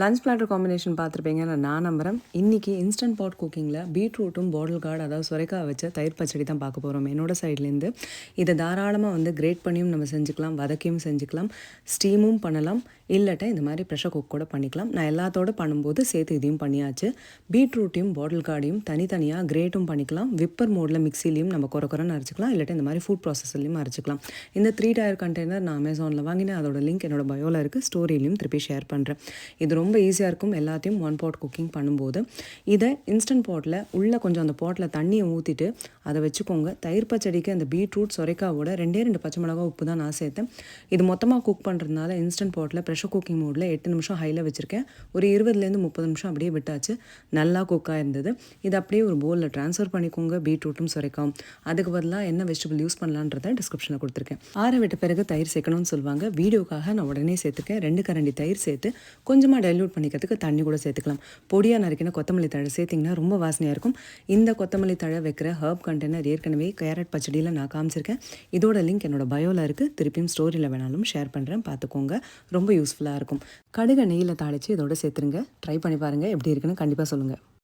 Lunch platter combination பார்த்துருப்பீங்கன்னு நான் நம்புகிறேன். இன்றைக்கி இன்ஸ்டன்ட் பாட் குக்கிங்கில் பீட்ரூட்டும் பாட்டில் கார்டு அதாவது சுரைக்காய் வச்ச தயிர் பச்சடி தான் பார்க்க போகிறோம் என்னோட சைட்லேருந்து. இதை தாராளமாக கிரேட் பண்ணியும் நம்ம செஞ்சுக்கலாம், வதக்கியும் செஞ்சுக்கலாம், ஸ்டீமும் பண்ணலாம், இல்லட்டா இந்த மாதிரி ப்ரெஷர் குக் கூட பண்ணிக்கலாம். நான் எல்லாத்தோடு பண்ணும்போது சேர்த்து இதையும் பண்ணியாச்சு. பீட்ரூட்டையும் பாட்டில் கார்டையும் தனித்தனியாக கிரேட்டும் பண்ணிக்கலாம், விப்பர் மோடில் மிக்சிலையும் நம்ம குறைன்னு அரைச்சிக்கலாம், இல்லாட்டா இந்த மாதிரி ஃபுட் ப்ராசஸர்லையும் அரைச்சிக்கலாம். இந்த 3 டயர் கண்டெய்னர் நான் அமேசானில் வாங்கினேன். அதோட லிங்க் என்னோட பயோவில் இருக்குது, ஸ்டோரியிலையும் திருப்பி ஷேர் பண்ணுறேன். இது ரொம்ப ஈஸியாக இருக்கும் எல்லாத்தையும் ஒன் பாட் குக்கிங் பண்ணும்போது. இதை இன்ஸ்டன்ட் பாட்டில் உள்ளே கொஞ்சம் அந்த பாட்டில் தண்ணியை ஊற்றிட்டு அதை வச்சுக்கோங்க. தயிர் பச்சடிக்கு அந்த பீட்ரூட் சொரைக்காவோட 2 பச்சை மிளகா உப்பு தான் நான் சேர்த்தேன். இது மொத்தமாக குக் பண்ணுறதுனால இன்ஸ்டன்ட் பாட்டில் ப்ரெஷர் குக்கிங் மோடில் 8 நிமிஷம் ஹையில் வச்சுருக்கேன். ஒரு 20லேருந்து 30 நிமிஷம் அப்படியே விட்டாச்சு. நல்லா குக்காக இருந்தது. இது அப்படியே ஒரு பவுலில் ட்ரான்ஸ்ஃபர் பண்ணிக்கோங்க. பீட்ரூட்டும் சொரைக்காவும் அதுக்கு பதிலாக என்ன வெஜிடபிள் யூஸ் பண்ணலான்றதை டிஸ்கிரிப்ஷனில் கொடுத்துருக்கேன். ஆற விட்ட பிறகு தயிர் சேர்க்கணும்னு சொல்லுவாங்க. வீடியோக்காக நான் உடனே சேர்த்துக்கேன். 2 கரண்டி தயிர் சேர்த்து கொஞ்சமாக டைல்யூட் பண்ணிக்கிறதுக்கு தண்ணி கூட சேர்த்துக்கலாம். பொடியாக நறுக்கின கொத்தமல்லி தழை சேர்த்திங்கன்னா ரொம்ப வாசனையாக இருக்கும். இந்த கொத்தமல்லி தழை வைக்கிற ஹர்ப் கண்டெய்னர் ஏற்கனவே கேரட் பச்சடியில் நான் காமிச்சிருக்கேன். இதோட லிங்க் என்னோட பயோவில் இருக்குது. திருப்பியும் ஸ்டோரியில் வேணாலும் ஷேர் பண்ணுறேன், பார்த்துக்கோங்க. ரொம்ப யூஸ்ஃபுல்லாக இருக்கும். கடுகு நெய்யில் தாளித்து இதோட சேர்த்துருங்க. ட்ரை பண்ணி பாருங்கள், எப்படி இருக்குன்னு கண்டிப்பாக சொல்லுங்கள்.